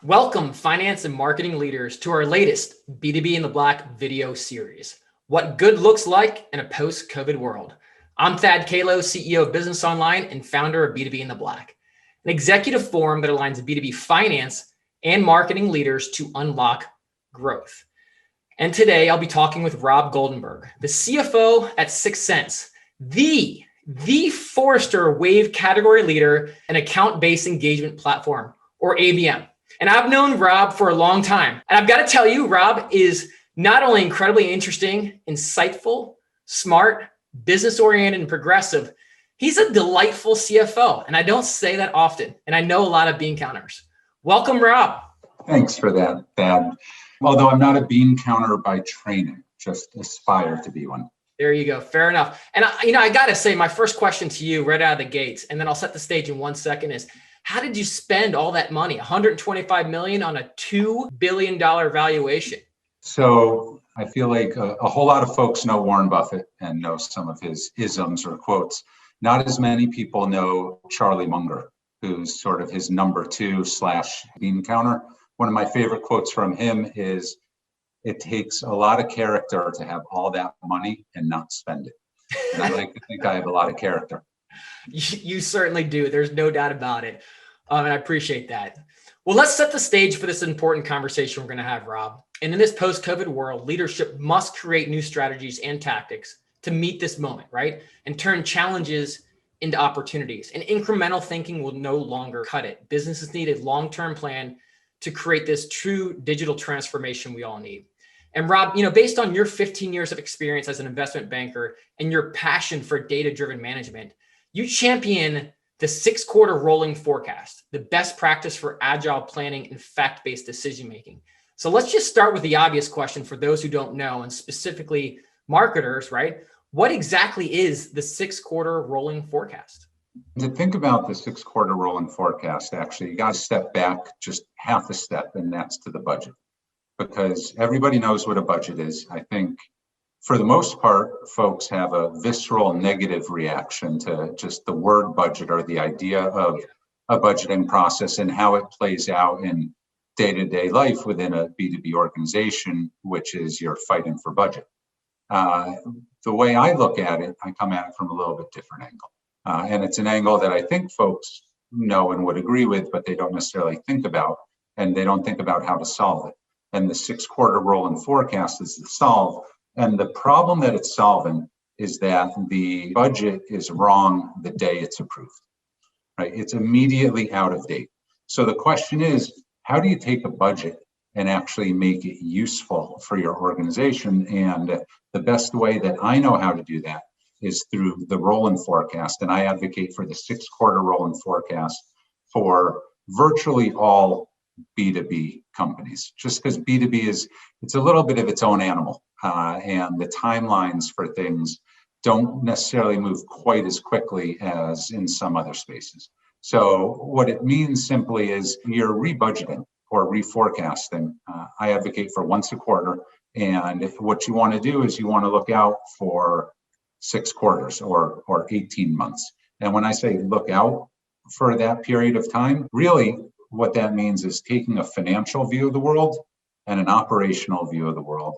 Welcome, finance and marketing leaders, to our latest B2B in the Black video series, What Good Looks Like in a Post-COVID World. I'm Thad Kalo, CEO of Business Online and founder of B2B in the Black, an executive forum that aligns B2B finance and marketing leaders to unlock growth. And today I'll be talking with Rob Goldenberg, the CFO at 6 Sense, the Forrester Wave category leader and account-based engagement platform, or ABM. And I've known Rob for a long time. And I've got to tell you, Rob is not only incredibly interesting, insightful, smart, business-oriented, and progressive, he's a delightful CFO. And I don't say that often. And I know a lot of bean counters. Welcome, Rob. Thanks for that, Thad. Although I'm not a bean counter by training, just aspire to be one. There you go. Fair enough. And I got to say, my first question to you right out of the gates, and then I'll set the stage in 1 second, is how did you spend all that money, $125 million on a $2 billion valuation? So I feel like a whole lot of folks know Warren Buffett and know some of his isms or quotes. Not as many people know Charlie Munger, who's sort of his number 2/bean counter. One of my favorite quotes from him is, "It takes a lot of character to have all that money and not spend it." And I like to think I have a lot of character. You certainly do. There's no doubt about it. And I appreciate that. Well, let's set the stage for this important conversation we're going to have, Rob. And in this post-COVID world, leadership must create new strategies and tactics to meet this moment, right? And turn challenges into opportunities. And incremental thinking will no longer cut it. Businesses need a long-term plan to create this true digital transformation we all need. And Rob, based on your 15 years of experience as an investment banker and your passion for data-driven management, you champion the 6-quarter rolling forecast, the best practice for agile planning and fact-based decision-making. So let's just start with the obvious question for those who don't know, and specifically marketers, right? What exactly is the 6-quarter rolling forecast? To think about the 6-quarter rolling forecast, actually, you got to step back just half a step, and that's to the budget. Because everybody knows what a budget is. I think for the most part, folks have a visceral negative reaction to just the word budget or the idea of a budgeting process and how it plays out in day-to-day life within a B2B organization, which is you're fighting for budget. The way I look at it, I come at it from a little bit different angle. And it's an angle that I think folks know and would agree with, but they don't necessarily think about, and they don't think about how to solve it. And the 6-quarter rolling forecast is the solve. And the problem that it's solving is that the budget is wrong the day it's approved, right? It's immediately out of date. So the question is, how do you take a budget and actually make it useful for your organization? And the best way that I know how to do that is through the rolling forecast. And I advocate for the 6-quarter rolling forecast for virtually all B2B companies, just because B2B it's a little bit of its own animal. And the timelines for things don't necessarily move quite as quickly as in some other spaces. So what it means simply is you're rebudgeting or reforecasting. I advocate for once a quarter. And what you want to do is you want to look out for 6 quarters or 18 months. And when I say look out for that period of time, really what that means is taking a financial view of the world and an operational view of the world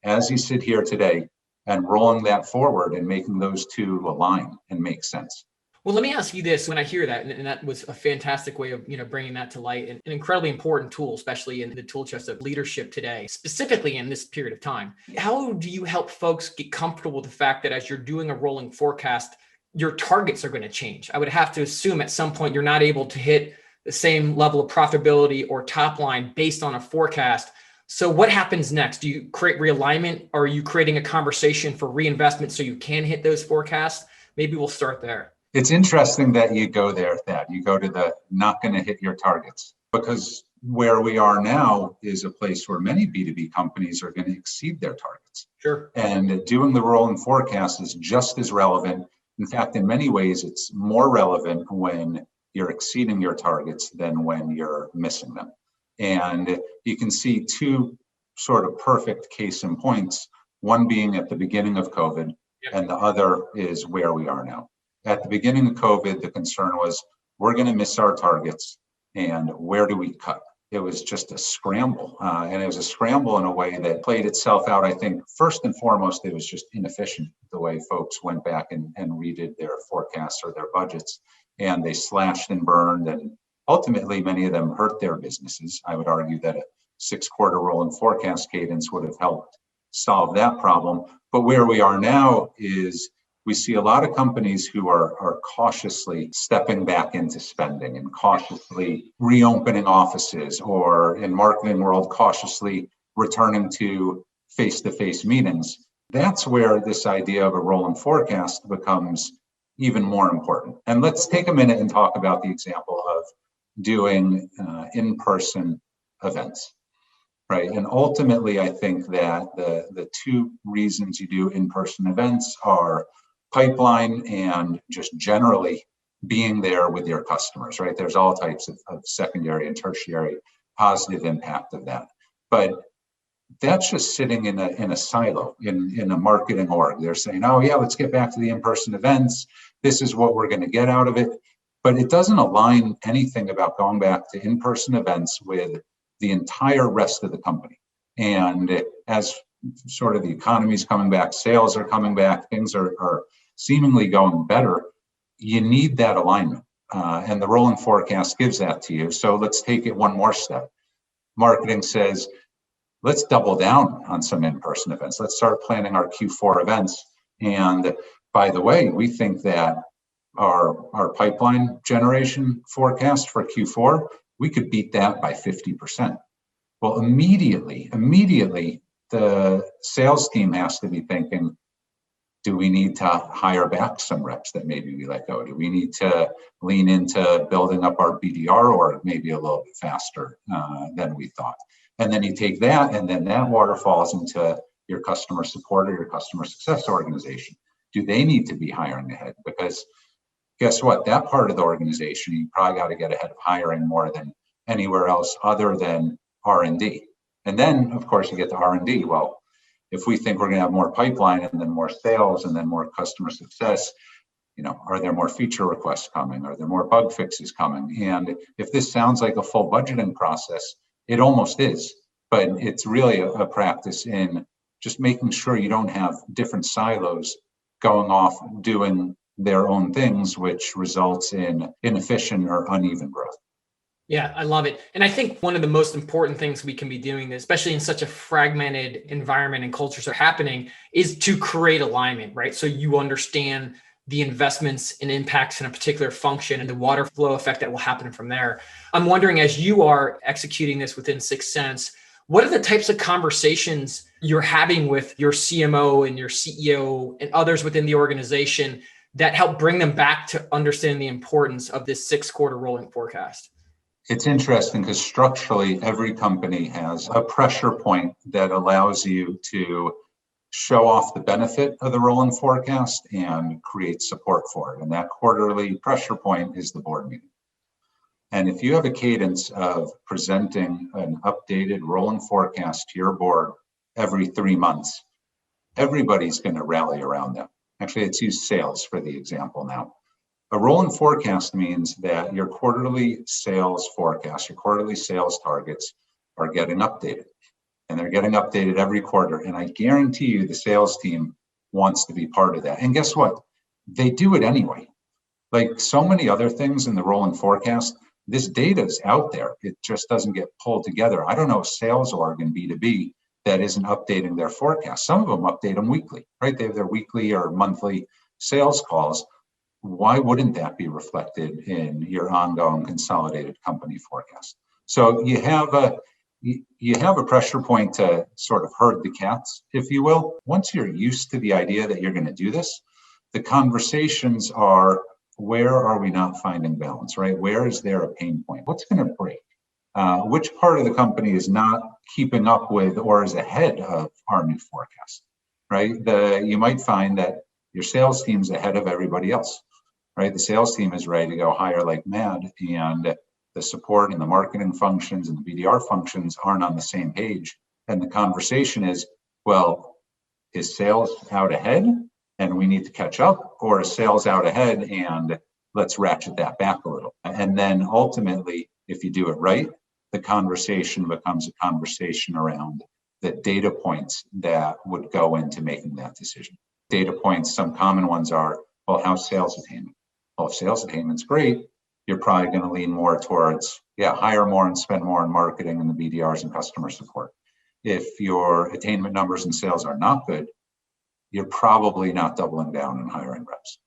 as you sit here today and rolling that forward and making those two align and make sense. Well, let me ask you this. When I hear that, and that was a fantastic way of bringing that to light, and an incredibly important tool, especially in the tool chest of leadership today, specifically in this period of time. How do you help folks get comfortable with the fact that as you're doing a rolling forecast, your targets are going to change? I would have to assume at some point you're not able to hit the same level of profitability or top line based on a forecast. So what happens next? Do you create realignment? Or are you creating a conversation for reinvestment so you can hit those forecasts? Maybe we'll start there. It's interesting that you go there, that you go to the not going to hit your targets, because where we are now is a place where many B2B companies are going to exceed their targets. Sure. And doing the rolling forecast is just as relevant. In fact, in many ways, it's more relevant when you're exceeding your targets than when you're missing them. And you can see two sort of perfect case in points, one being at the beginning of COVID, and the other is where we are now. At the beginning of COVID, the concern was, we're going to miss our targets, and where do we cut? it was just a scramble. And it was a scramble in a way that played itself out. I think first and foremost, it was just inefficient the way folks went back and redid their forecasts or their budgets, and they slashed and burned, and ultimately many of them hurt their businesses. I would argue that a 6-quarter rolling forecast cadence would have helped solve that problem. But where we are now is we see a lot of companies who are cautiously stepping back into spending and cautiously reopening offices, or in marketing world, cautiously returning to face-to-face meetings. That's where this idea of a rolling forecast becomes even more important. And let's take a minute and talk about the example of doing in-person events. Right. And ultimately, I think that the two reasons you do in-person events are pipeline and just generally being there with your customers, right? There's all types of secondary and tertiary positive impact of that. But that's just sitting in a silo in a marketing org. They're saying, oh yeah, let's get back to the in-person events. This is what we're going to get out of it. But it doesn't align anything about going back to in-person events with the entire rest of the company. And as sort of the economy is coming back, sales are coming back, things are seemingly going better, you need that alignment. And the rolling forecast gives that to you. So let's take it one more step. Marketing says, let's double down on some in-person events. Let's start planning our Q4 events. And by the way, we think that our pipeline generation forecast for Q4, we could beat that by 50%. Well, immediately, the sales team has to be thinking, do we need to hire back some reps that maybe we let go? Do we need to lean into building up our BDR org maybe a little bit faster than we thought? And then you take that, and then that waterfalls into your customer support or your customer success organization. Do they need to be hiring ahead? Because guess what? That part of the organization, you probably got to get ahead of hiring more than anywhere else other than R&D. And then, of course, you get to R&D. Well, if we think we're going to have more pipeline and then more sales and then more customer success, are there more feature requests coming? Are there more bug fixes coming? And if this sounds like a full budgeting process, it almost is. But it's really a practice in just making sure you don't have different silos going off doing their own things, which results in inefficient or uneven growth. Yeah, I love it. And I think one of the most important things we can be doing, especially in such a fragmented environment and cultures are happening, is to create alignment, right? So you understand the investments and impacts in a particular function and the water flow effect that will happen from there. I'm wondering, as you are executing this within 6 Sense, what are the types of conversations you're having with your CMO and your CEO and others within the organization that help bring them back to understand the importance of this 6-quarter rolling forecast? It's interesting because structurally, every company has a pressure point that allows you to show off the benefit of the rolling forecast and create support for it. And that quarterly pressure point is the board meeting. And if you have a cadence of presenting an updated rolling forecast to your board every 3 months, everybody's going to rally around them. Actually, let's use sales for the example now. A rolling forecast means that your quarterly sales forecast, your quarterly sales targets are getting updated. And they're getting updated every quarter. And I guarantee you the sales team wants to be part of that. And guess what? They do it anyway. Like so many other things in the rolling forecast, this data is out there. It just doesn't get pulled together. I don't know a sales org in B2B that isn't updating their forecast. Some of them update them weekly, right? They have their weekly or monthly sales calls. Why wouldn't that be reflected in your ongoing consolidated company forecast? So you have a pressure point to sort of herd the cats, if you will. Once you're used to the idea that you're going to do this, the conversations are, where are we not finding balance, right? Where is there a pain point? What's going to break? Which part of the company is not keeping up with or is ahead of our new forecast, right? You might find that your sales team's ahead of everybody else, right? The sales team is ready to go hire like mad, and the support and the marketing functions and the BDR functions aren't on the same page. And the conversation is, well, is sales out ahead and we need to catch up, or is sales out ahead and let's ratchet that back a little? And then ultimately, if you do it right, the conversation becomes a conversation around the data points that would go into making that decision. Data points, some common ones are, well, how's sales attainment? Well, if sales attainment's great, you're probably going to lean more towards, hire more and spend more on marketing and the BDRs and customer support. If your attainment numbers and sales are not good, you're probably not doubling down on hiring reps.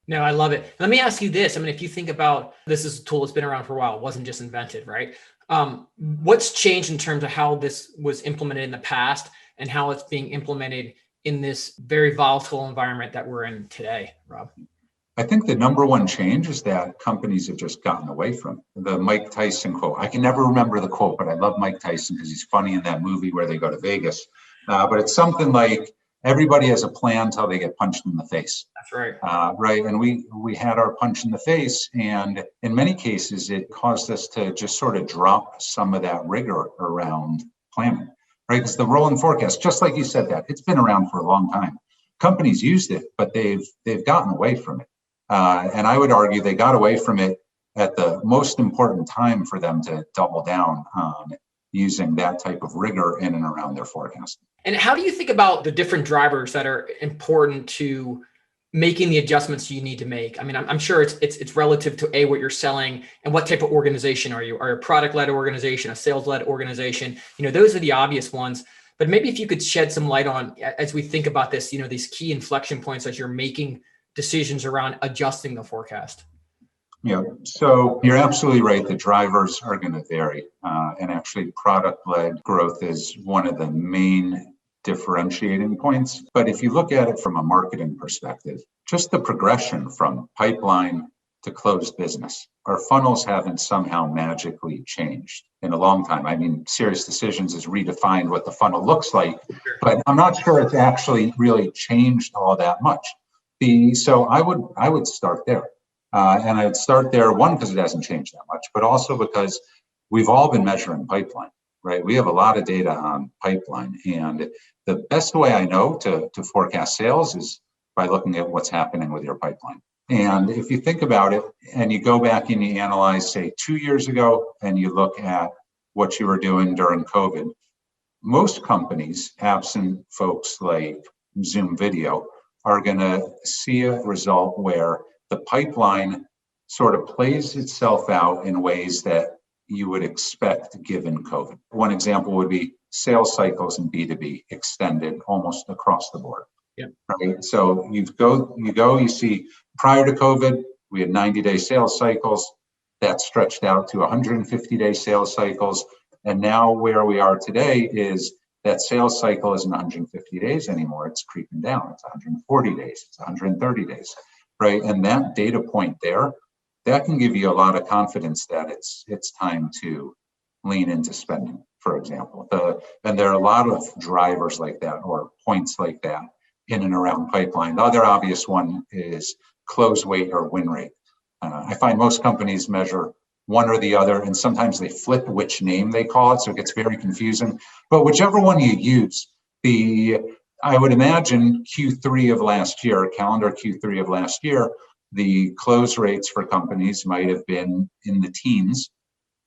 No, I love it. Let me ask you this. I mean, if you think about this is a tool that's been around for a while, it wasn't just invented, right? What's changed in terms of how this was implemented in the past and how it's being implemented in this very volatile environment that we're in today, Rob? I think the number one change is that companies have just gotten away from the Mike Tyson quote. I can never remember the quote, but I love Mike Tyson because he's funny in that movie where they go to Vegas. But it's something like, everybody has a plan until they get punched in the face. That's right. Right. And we had our punch in the face. And in many cases, it caused us to just sort of drop some of that rigor around planning, right? Because the rolling forecast, just like you said, that it's been around for a long time. Companies used it, but they've gotten away from it. And I would argue they got away from it at the most important time for them to double down on using that type of rigor in and around their forecasting. And how do you think about the different drivers that are important to making the adjustments you need to make? I mean, I'm sure it's relative to what you're selling and what type of organization are you? Are you a product-led organization, a sales-led organization? Those are the obvious ones. But maybe if you could shed some light on, as we think about this, these key inflection points as you're making decisions around adjusting the forecast. So you're absolutely right. The drivers are going to vary. And actually, product-led growth is one of the main differentiating points. But if you look at it from a marketing perspective, just the progression from pipeline to closed business, our funnels haven't somehow magically changed in a long time. I mean, Serious Decisions has redefined what the funnel looks like, but I'm not sure it's actually really changed all that much. So I would start there. And I'd start there, one, because it hasn't changed that much, but also because we've all been measuring pipeline, right? We have a lot of data on pipeline. And the best way I know to forecast sales is by looking at what's happening with your pipeline. And if you think about it and you go back and you analyze, say, 2 years ago, and you look at what you were doing during COVID, most companies, absent folks like Zoom video, are going to see a result where the pipeline sort of plays itself out in ways that you would expect given COVID. One example would be sales cycles in B2B extended almost across the board. Yeah. Right. So you see prior to COVID, we had 90-day sales cycles that stretched out to 150-day sales cycles. And now where we are today is that sales cycle isn't 150 days anymore. It's creeping down. It's 140 days. It's 130 days. Right. And that data point there, that can give you a lot of confidence that it's time to lean into spending, for example. And there are a lot of drivers like that or points like that in and around pipeline. The other obvious one is close rate or win rate. I find most companies measure one or the other, and sometimes they flip which name they call it, so it gets very confusing. But whichever one you use, I would imagine Q3 of last year, calendar Q3 of last year, the close rates for companies might have been in the teens,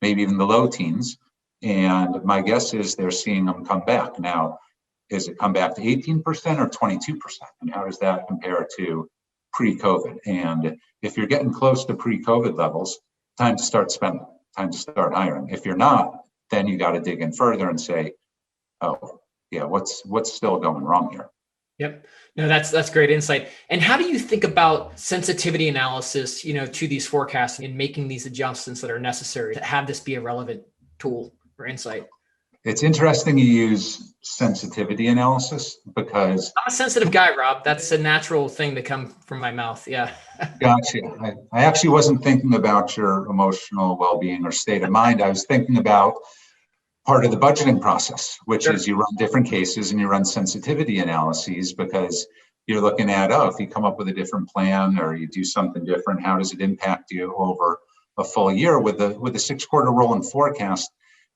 maybe even the low teens. And my guess is they're seeing them come back. Now, is it come back to 18% or 22%? And how does that compare to pre-COVID? And if you're getting close to pre-COVID levels, time to start spending, time to start hiring. If you're not, then you got to dig in further and say, oh, yeah, what's still going wrong here? Yep. No, that's great insight. And how do you think about sensitivity analysis, to these forecasts and making these adjustments that are necessary to have this be a relevant tool for insight? It's interesting you use sensitivity analysis because I'm a sensitive guy, Rob. That's a natural thing to come from my mouth. Yeah. Gotcha. I actually wasn't thinking about your emotional well-being or state of mind. I was thinking about part of the budgeting process, which Sure. is you run different cases and you run sensitivity analyses because you're looking at, if you come up with a different plan or you do something different, how does it impact you over a full year? With a 6-quarter rolling forecast,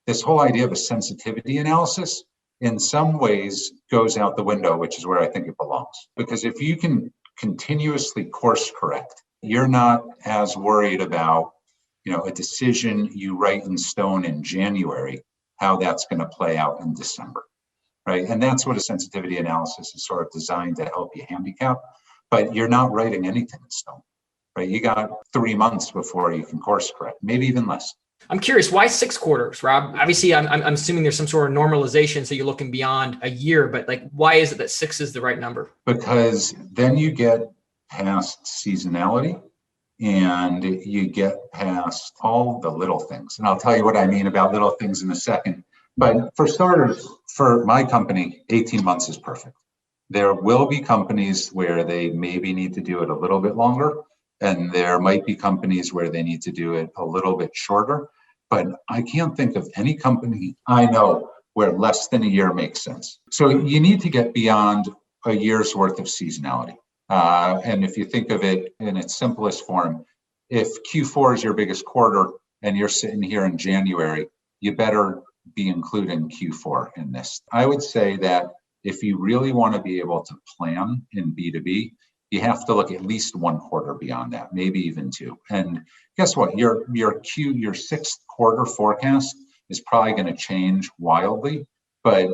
this whole idea of a sensitivity analysis in some ways goes out the window, which is where I think it belongs. Because if you can continuously course correct, you're not as worried about a decision you write in stone in January, how that's going to play out in December, right? And that's what a sensitivity analysis is sort of designed to help you handicap, but you're not writing anything in stone, right? You got 3 months before you can course correct, maybe even less. I'm curious, why 6 quarters, Rob? Obviously, I'm assuming there's some sort of normalization, so you're looking beyond a year, but like, why is it that 6 is the right number? Because then you get past seasonality and you get past all the little things. And I'll tell you what I mean about little things in a second. But for starters, for my company, 18 months is perfect. There will be companies where they maybe need to do it a little bit longer, and there might be companies where they need to do it a little bit shorter. But I can't think of any company I know where less than a year makes sense. So you need to get beyond a year's worth of seasonality. And if you think of it in its simplest form, if Q4 is your biggest quarter and you're sitting here in January, you better be including Q4 in this. I would say that if you really want to be able to plan in B2B, you have to look at least 1 quarter beyond that, maybe even 2. And guess what? Your 6th quarter forecast is probably going to change wildly, but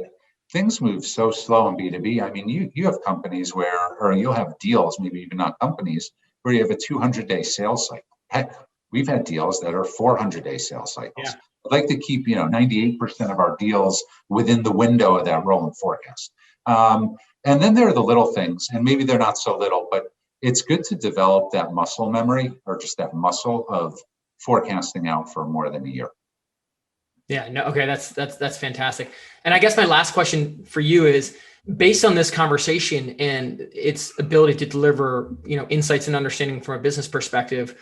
things move so slow in B2B. I mean, you have companies or you'll have deals, maybe even not companies, where you have a 200-day sales cycle. Heck, we've had deals that are 400-day sales cycles. Yeah. I'd like to keep, 98% of our deals within the window of that rolling forecast. And then there are the little things, and maybe they're not so little, but it's good to develop that muscle memory or just that muscle of forecasting out for more than a year. Yeah, no, okay, that's fantastic. And I guess my last question for you is, based on this conversation and its ability to deliver, insights and understanding from a business perspective,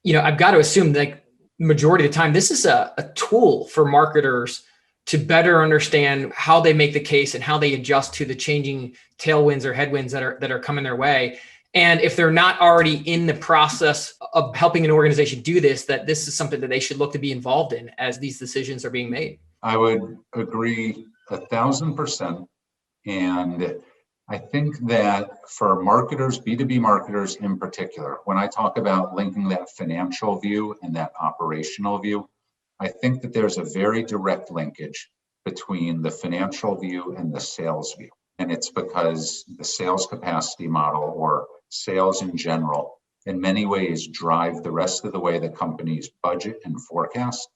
I've got to assume that majority of the time, this is a tool for marketers to better understand how they make the case and how they adjust to the changing tailwinds or headwinds that are coming their way. And if they're not already in the process of helping an organization do this, that this is something that they should look to be involved in as these decisions are being made. I would agree 1,000%. And I think that for marketers, B2B marketers in particular, when I talk about linking that financial view and that operational view, I think that there's a very direct linkage between the financial view and the sales view. And it's because the sales capacity model, or sales in general, in many ways drive the rest of the way that companies budget and forecast.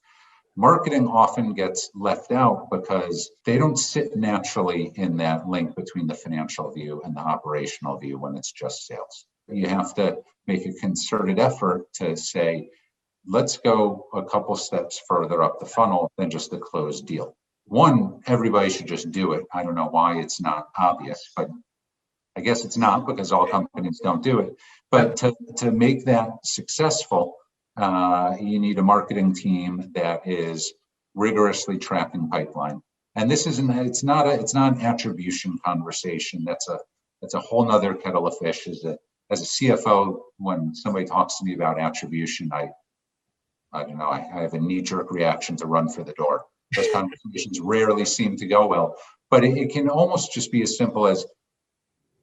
Marketing often gets left out because they don't sit naturally in that link between the financial view and the operational view when it's just sales. You have to make a concerted effort to say, let's go a couple steps further up the funnel than just a closed deal. One, everybody should just do it. I don't know why it's not obvious, but I guess it's not, because all companies don't do it. But to make that successful, you need a marketing team that is rigorously tracking pipeline. And this isn't, it's not an attribution conversation. That's a whole nother kettle of fish. As a CFO, when somebody talks to me about attribution, I don't know, I have a knee-jerk reaction to run for the door. Those conversations rarely seem to go well, but it can almost just be as simple as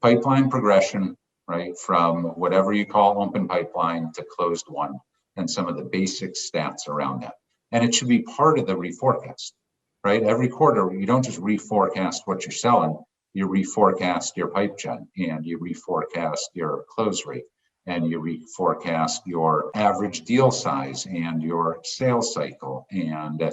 pipeline progression, right? From whatever you call open pipeline to closed one, and some of the basic stats around that. And it should be part of the reforecast, right? Every quarter, you don't just reforecast what you're selling, you reforecast your pipe gen, and you reforecast your close rate, and you reforecast your average deal size and your sales cycle. And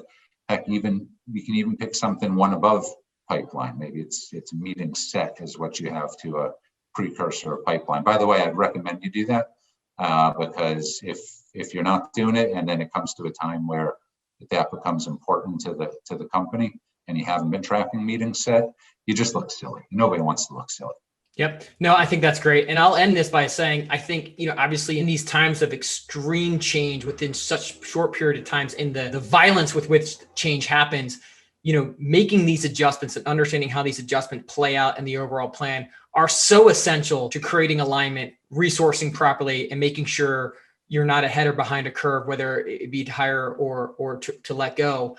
heck, you can even pick something one above pipeline. Maybe it's meeting set is what you have to a precursor of pipeline. By the way, I'd recommend you do that because if you're not doing it, and then it comes to a time where that becomes important to the company, and you haven't been tracking meeting set, you just look silly. Nobody wants to look silly. Yep. No, I think that's great. And I'll end this by saying, I think, obviously in these times of extreme change within such short period of times, and the violence with which change happens, making these adjustments and understanding how these adjustments play out in the overall plan are so essential to creating alignment, resourcing properly, and making sure you're not ahead or behind a curve, whether it be to hire or to let go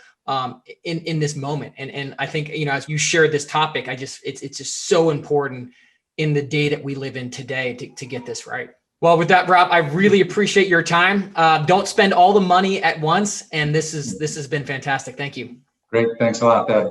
in this moment. And I think, as you shared this topic, it's just so important in the day that we live in today to get this right. Well, with that, Rob, I really appreciate your time. Don't spend all the money at once. And this has been fantastic. Thank you. Great. Thanks a lot, Ed.